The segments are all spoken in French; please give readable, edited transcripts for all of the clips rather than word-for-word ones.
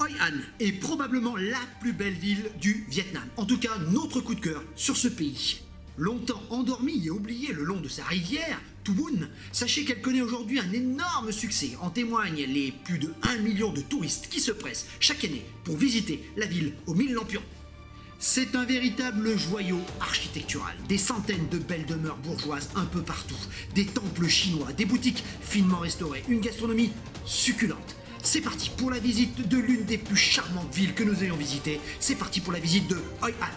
Hoi An est probablement la plus belle ville du Vietnam. En tout cas, notre coup de cœur sur ce pays. Longtemps endormie et oubliée le long de sa rivière, Thu Bun, sachez qu'elle connaît aujourd'hui un énorme succès. En témoignent les plus de 1 million de touristes qui se pressent chaque année pour visiter la ville aux 1000 lampions. C'est un véritable joyau architectural, des centaines de belles demeures bourgeoises un peu partout, des temples chinois, des boutiques finement restaurées, une gastronomie succulente. C'est parti pour la visite de l'une des plus charmantes villes que nous ayons visitées. C'est parti pour la visite de Hoi An.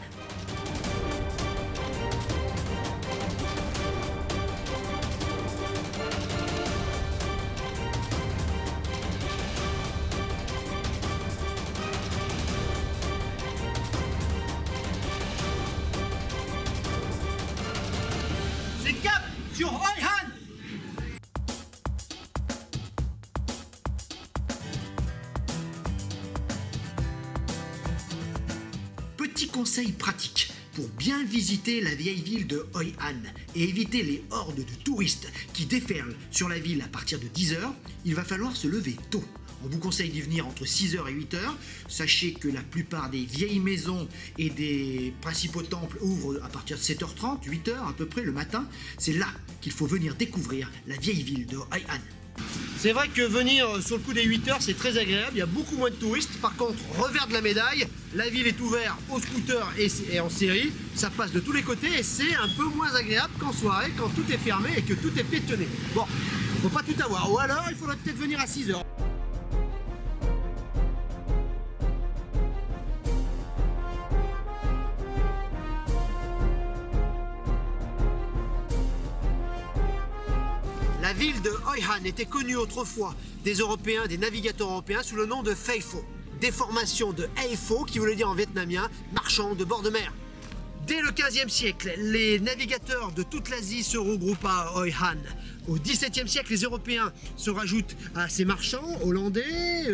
C'est cap sur Hoi An. Petit conseil pratique pour bien visiter la vieille ville de Hoi An et éviter les hordes de touristes qui déferlent sur la ville à partir de 10 h, il va falloir se lever tôt. On vous conseille d'y venir entre 6 h et 8 h. Sachez que la plupart des vieilles maisons et des principaux temples ouvrent à partir de 7 h 30, 8 h à peu près le matin. C'est là qu'il faut venir découvrir la vieille ville de Hoi An. C'est vrai que venir sur le coup des 8 h, c'est très agréable, il y a beaucoup moins de touristes. Par contre, revers de la médaille, la ville est ouverte aux scooters et en série, ça passe de tous les côtés et c'est un peu moins agréable qu'en soirée, quand tout est fermé et que tout est piétonné. Bon, faut pas tout avoir, ou alors il faudrait peut-être venir à 6 h. La ville de Hoi An était connue autrefois des Européens, des navigateurs européens sous le nom de Phay Pho, déformation de Hay Pho qui voulait dire en vietnamien marchand de bord de mer. Dès le 15e siècle, les navigateurs de toute l'Asie se regroupent à Hoi An. Au XVIIe siècle, les Européens se rajoutent à ces marchands, hollandais,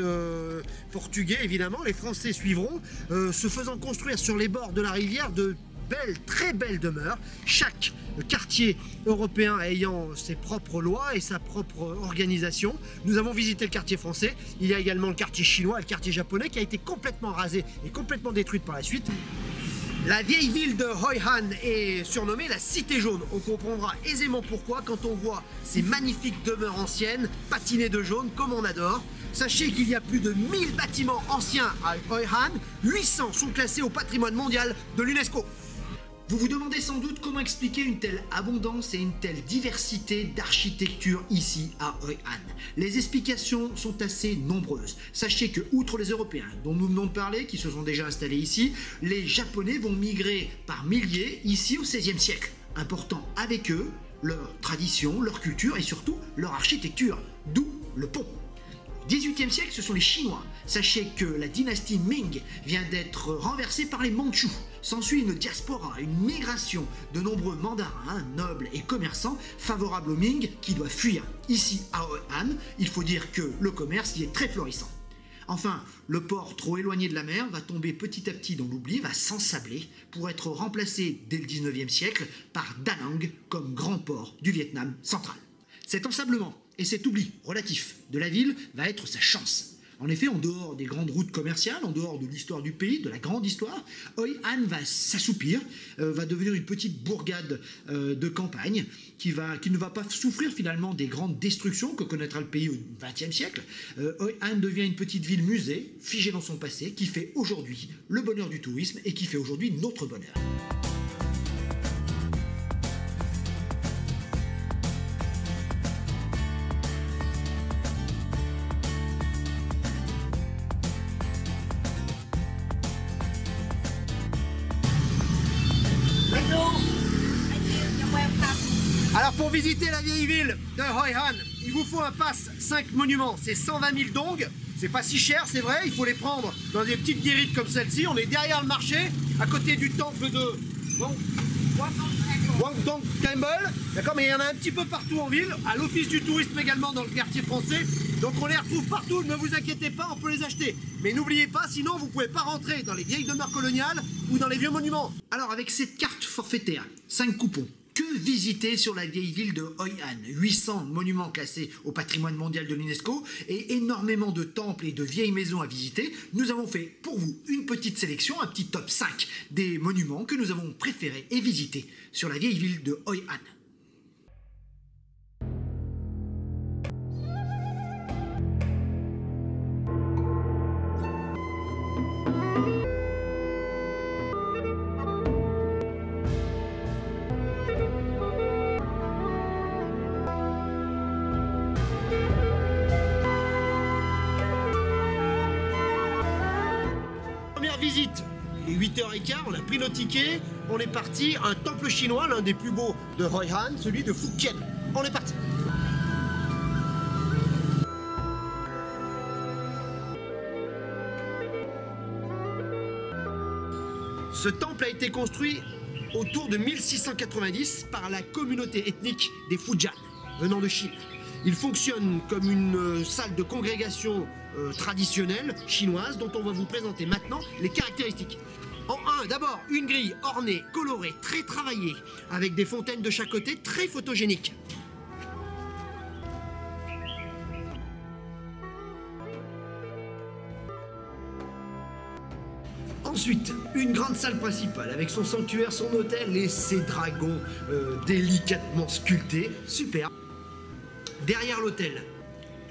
portugais évidemment, les Français suivront, se faisant construire sur les bords de la rivière de très belles demeures, chaque quartier européen ayant ses propres lois et sa propre organisation. Nous avons visité le quartier français, il y a également le quartier chinois et le quartier japonais qui a été complètement rasé et complètement détruite par la suite. La vieille ville de Hoi An est surnommée la Cité jaune. On comprendra aisément pourquoi quand on voit ces magnifiques demeures anciennes patinées de jaune comme on adore. Sachez qu'il y a plus de 1000 bâtiments anciens à Hoi An, 800 sont classés au patrimoine mondial de l'UNESCO. Vous vous demandez sans doute comment expliquer une telle abondance et une telle diversité d'architecture ici à Hoi An. Les explications sont assez nombreuses. Sachez que, outre les Européens dont nous venons de parler, qui se sont déjà installés ici, les Japonais vont migrer par milliers ici au XVIe siècle, important avec eux leur tradition, leur culture et surtout leur architecture, d'où le pont. Au XVIIIe siècle, ce sont les Chinois. Sachez que la dynastie Ming vient d'être renversée par les Mandchous. S'ensuit une diaspora, une migration de nombreux mandarins, nobles et commerçants favorables aux Ming qui doivent fuir. Ici à Hoi An, il faut dire que le commerce y est très florissant. Enfin, le port trop éloigné de la mer va tomber petit à petit dans l'oubli, va s'ensabler pour être remplacé dès le 19e siècle par Da Nang comme grand port du Vietnam central. Cet ensablement et cet oubli relatif de la ville va être sa chance. En effet, en dehors des grandes routes commerciales, en dehors de l'histoire du pays, de la grande histoire, Hoi An va s'assoupir, va devenir une petite bourgade de campagne qui ne va pas souffrir finalement des grandes destructions que connaîtra le pays au XXe siècle. Hoi An devient une petite ville musée, figée dans son passé, qui fait aujourd'hui le bonheur du tourisme et qui fait aujourd'hui notre bonheur. Alors pour visiter la vieille ville de Hoi An, il vous faut un pass 5 monuments, c'est 120 000 dong, c'est pas si cher c'est vrai, il faut les prendre dans des petites guérites comme celle-ci, on est derrière le marché, à côté du temple de Wang Dong Temple, d'accord, mais il y en a un petit peu partout en ville, à l'office du tourisme également dans le quartier français, donc on les retrouve partout, ne vous inquiétez pas, on peut les acheter. Mais n'oubliez pas, sinon vous ne pouvez pas rentrer dans les vieilles demeures coloniales ou dans les vieux monuments. Alors avec cette carte forfaitaire, 5 coupons, Que visiter sur la vieille ville de Hoi An? 800 monuments classés au patrimoine mondial de l'UNESCO et énormément de temples et de vieilles maisons à visiter. Nous avons fait pour vous une petite sélection, un petit top 5 des monuments que nous avons préférés et visités sur la vieille ville de Hoi An. Visite, il est 8h15, on a pris nos tickets, on est parti, un temple chinois, l'un des plus beaux de Hoi An, celui de Fukien. On est parti. Ce temple a été construit autour de 1690 par la communauté ethnique des Fujian, venant de Chine. Il fonctionne comme une salle de congrégation traditionnelle chinoise dont on va vous présenter maintenant les caractéristiques. En un, d'abord, une grille ornée, colorée, très travaillée, avec des fontaines de chaque côté, très photogéniques. Ensuite, une grande salle principale avec son sanctuaire, son autel et ses dragons délicatement sculptés. Super. Derrière l'autel,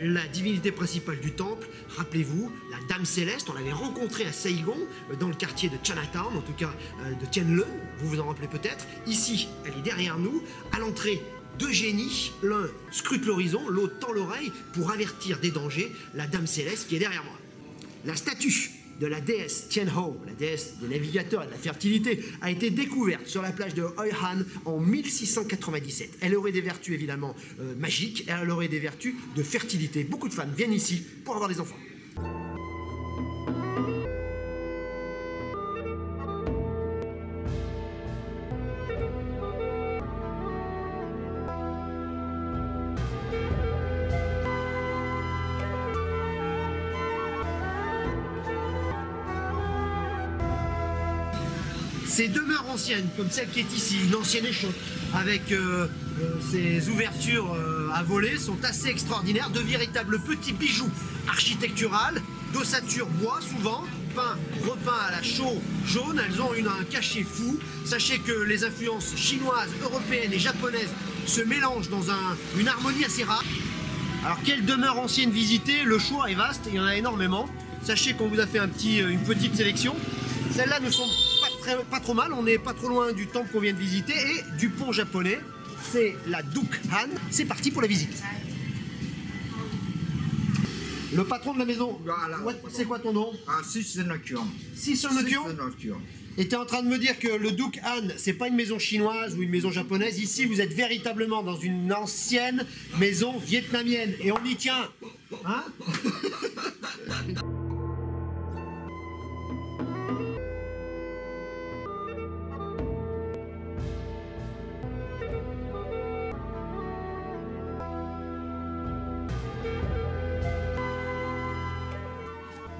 la divinité principale du temple, rappelez-vous, la Dame Céleste, on l'avait rencontrée à Saigon, dans le quartier de Chinatown, en tout cas de Tianlong, vous vous en rappelez peut-être. Ici, elle est derrière nous, à l'entrée, deux génies, l'un scrute l'horizon, l'autre tend l'oreille pour avertir des dangers, la Dame Céleste qui est derrière moi. La statue de la déesse Tianhou, la déesse des navigateurs et de la fertilité, a été découverte sur la plage de Hoi An en 1697. Elle aurait des vertus évidemment magiques, et elle aurait des vertus de fertilité. Beaucoup de femmes viennent ici pour avoir des enfants. Ces demeures anciennes, comme celle qui est ici, une ancienne échoppe, avec ses ouvertures à volets, sont assez extraordinaires, de véritables petits bijoux architecturales, d'ossature bois souvent, repeint à la chaux jaune. Elles ont un cachet fou. Sachez que les influences chinoises, européennes et japonaises se mélangent dans une harmonie assez rare. Alors quelle demeure ancienne visiter? Le choix est vaste, il y en a énormément. Sachez qu'on vous a fait une petite sélection. Celles-là ne sont pas trop mal, on n'est pas trop loin du temple qu'on vient de visiter et du pont japonais. C'est la Duk Han. C'est parti pour la visite. Le patron de la maison, voilà. C'est quoi ton nom? Sisenokyong. Sisenokyong. Et tu es en train de me dire que le Duk Han, c'est pas une maison chinoise ou une maison japonaise. Ici, vous êtes véritablement dans une ancienne maison vietnamienne. Et on y tient. Hein?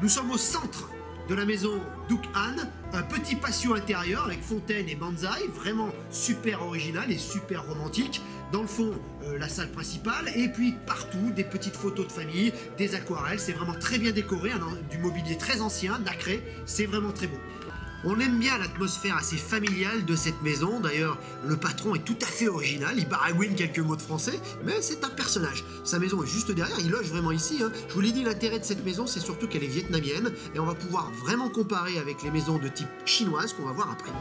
Nous sommes au centre de la maison Duk Han, un petit patio intérieur avec fontaine et bonsaï, vraiment super original et super romantique. Dans le fond, la salle principale, et puis partout des petites photos de famille, des aquarelles, c'est vraiment très bien décoré, du mobilier très ancien, nacré, c'est vraiment très beau. On aime bien l'atmosphère assez familiale de cette maison. D'ailleurs, le patron est tout à fait original. Il baragouine quelques mots de français, mais c'est un personnage. Sa maison est juste derrière, il loge vraiment ici. Je vous l'ai dit, l'intérêt de cette maison, c'est surtout qu'elle est vietnamienne. Et on va pouvoir vraiment comparer avec les maisons de type chinoise qu'on va voir après.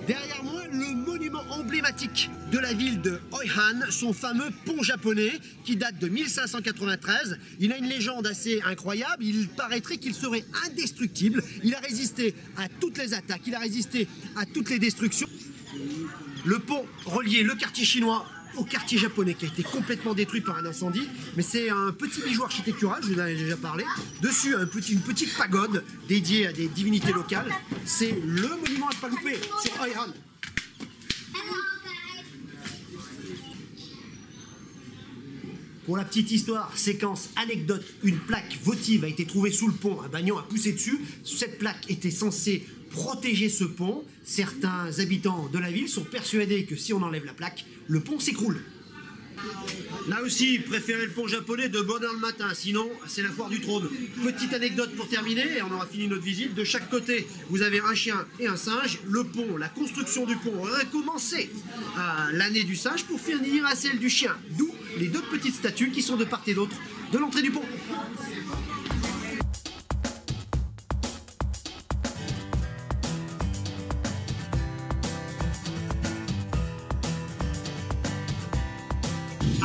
Derrière moi, le monument emblématique de la ville de Hoi An, son fameux pont japonais qui date de 1593. Il a une légende assez incroyable, il paraîtrait qu'il serait indestructible. Il a résisté à toutes les attaques, il a résisté à toutes les destructions. Le pont reliait le quartier chinois au quartier japonais qui a été complètement détruit par un incendie, mais c'est un petit bijou architectural, je vous en ai déjà parlé. Dessus, une petite pagode dédiée à des divinités locales. C'est le monument à ne pas louper sur Hoi An. Pour la petite histoire, séquence anecdote, une plaque votive a été trouvée sous le pont, un bagnon a poussé dessus. Cette plaque était censée protéger ce pont. Certains habitants de la ville sont persuadés que si on enlève la plaque, le pont s'écroule. Là aussi, préférez le pont japonais de bonne heure le matin, sinon c'est la foire du trône. Petite anecdote pour terminer, et on aura fini notre visite. De chaque côté, vous avez un chien et un singe. Le pont, la construction du pont aurait commencé à l'année du singe pour finir à celle du chien. D'où les deux petites statues qui sont de part et d'autre de l'entrée du pont.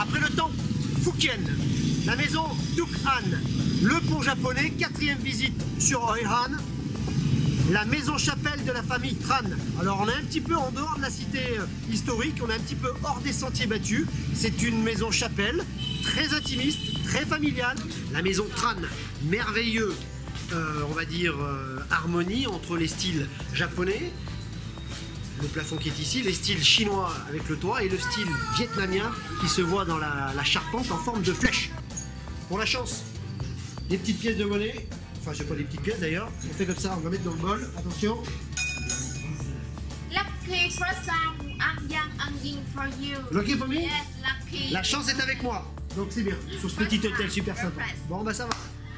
Après le temple Fukien, la maison Dukhan, le pont japonais, 4e visite sur Oihan, la maison chapelle de la famille Tran. Alors on est un petit peu en dehors de la cité historique, on est un petit peu hors des sentiers battus. C'est une maison chapelle, très intimiste, très familiale. La maison Tran, merveilleux, on va dire, harmonie entre les styles japonais, le plafond qui est ici, les styles chinois avec le toit et le style vietnamien qui se voit dans la charpente en forme de flèche. Pour la chance, des petites pièces de monnaie, enfin je sais pas des petites pièces d'ailleurs, on fait comme ça, on va mettre dans le bol, attention. Lucky for some, I'm young, I'm in for you. Lucky for me? Yes, lucky. La chance est avec moi, donc c'est bien, sur ce petit hôtel super sympa. Bon bah ça va.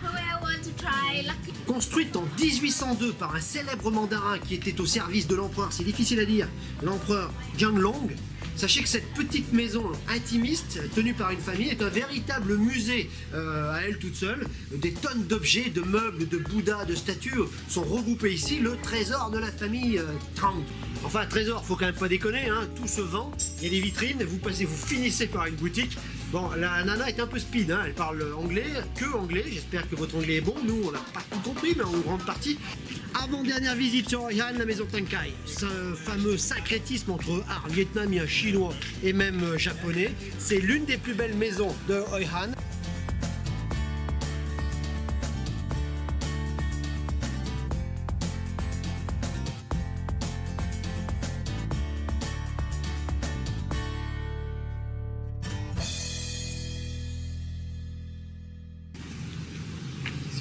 Who I want to try lucky. Construite en 1802 par un célèbre mandarin qui était au service de l'empereur, c'est difficile à dire, l'empereur Jianglong. Sachez que cette petite maison intimiste, tenue par une famille, est un véritable musée à elle toute seule. Des tonnes d'objets, de meubles, de bouddhas, de statues sont regroupés ici. Le trésor de la famille Trang. Enfin, trésor, faut quand même pas déconner, hein, tout se vend. Il y a des vitrines, vous passez, vous finissez par une boutique. Bon, la nana est un peu speed, hein, elle parle anglais, que anglais. J'espère que votre anglais est bon. Nous, on n'a pas tout compris, mais en grande partie. Avant-dernière visite sur Oihan, la maison Tankai. Ce fameux syncrétisme entre art vietnamien, chinois et même japonais. C'est l'une des plus belles maisons de Oihan.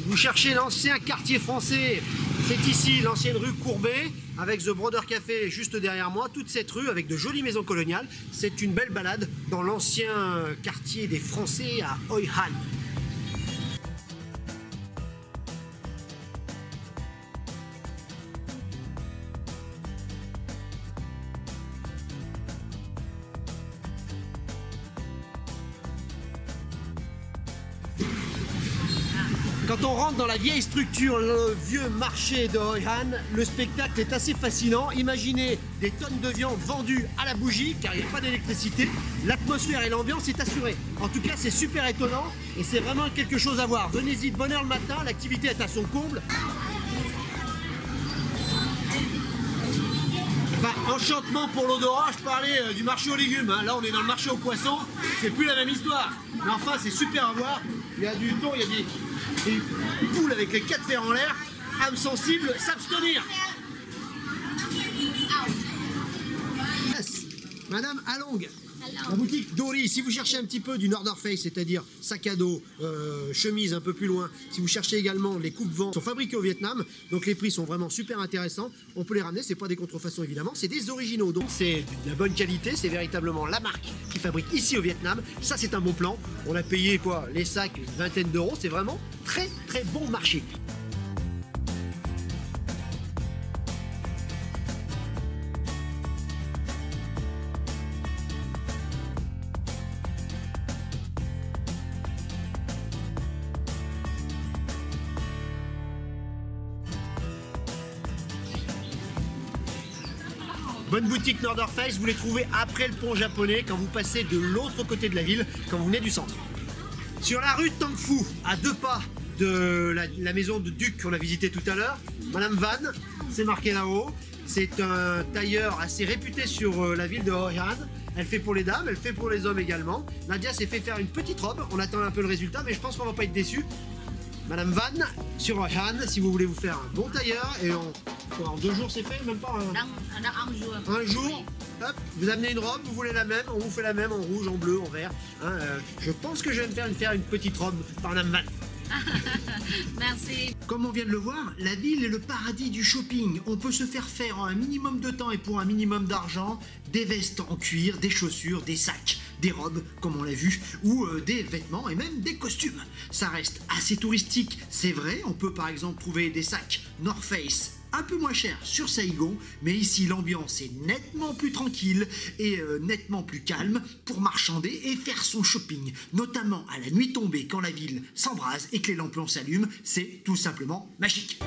Vous cherchez l'ancien quartier français, c'est ici l'ancienne rue Courbet avec The Broder Café juste derrière moi. Toute cette rue avec de jolies maisons coloniales, c'est une belle balade dans l'ancien quartier des Français à Oihan. Quand on rentre dans la vieille structure, le vieux marché de Oihan, le spectacle est assez fascinant. Imaginez des tonnes de viande vendues à la bougie, car il n'y a pas d'électricité. L'atmosphère et l'ambiance est assurée. En tout cas, c'est super étonnant et c'est vraiment quelque chose à voir. Venez-y de bonne heure le matin, l'activité est à son comble. Enfin, enchantement pour l'odorat, je parlais du marché aux légumes. Hein. Là, on est dans le marché aux poissons, c'est plus la même histoire. Mais enfin, c'est super à voir. Il y a du thon, il y a des poules avec les 4 fers en l'air. Âme sensible, s'abstenir. Yes. Madame Along, la boutique Dory, si vous cherchez un petit peu du Northern Face, c'est-à-dire sac à dos, chemise un peu plus loin, si vous cherchez également les coupes-vents, sont fabriqués au Vietnam, donc les prix sont vraiment super intéressants. On peut les ramener, c'est pas des contrefaçons évidemment, c'est des originaux, donc c'est de la bonne qualité, c'est véritablement la marque qui fabrique ici au Vietnam. Ça c'est un bon plan, on a payé quoi, les sacs, une vingtaine d'euros, c'est vraiment très très bon marché. Bonne boutique Northern Face, vous les trouvez après le pont japonais, quand vous passez de l'autre côté de la ville, quand vous venez du centre. Sur la rue Tang Fu, à 2 pas de la maison de Duc qu'on a visité tout à l'heure, Madame Van, c'est marqué là-haut. C'est un tailleur assez réputé sur la ville de Oihan. Elle fait pour les dames, elle fait pour les hommes également. Nadia s'est fait faire une petite robe, on attend un peu le résultat, mais je pense qu'on va pas être déçus. Madame Van, sur Oihan, si vous voulez vous faire un bon tailleur, et en 2 jours c'est fait, même pas Dans un jour. un jour, Hop, vous amenez une robe, vous voulez la même, on vous fait la même en rouge, en bleu, en vert. Hein, je pense que je vais me faire une petite robe par Namvan. Merci. Comme on vient de le voir, la ville est le paradis du shopping. On peut se faire en un minimum de temps et pour un minimum d'argent des vestes en cuir, des chaussures, des sacs, des robes, comme on l'a vu, ou des vêtements et même des costumes. Ça reste assez touristique, c'est vrai. On peut par exemple trouver des sacs North Face un peu moins cher sur Saigon, mais ici l'ambiance est nettement plus tranquille et nettement plus calme pour marchander et faire son shopping, notamment à la nuit tombée quand la ville s'embrase et que les lampions s'allument, c'est tout simplement magique.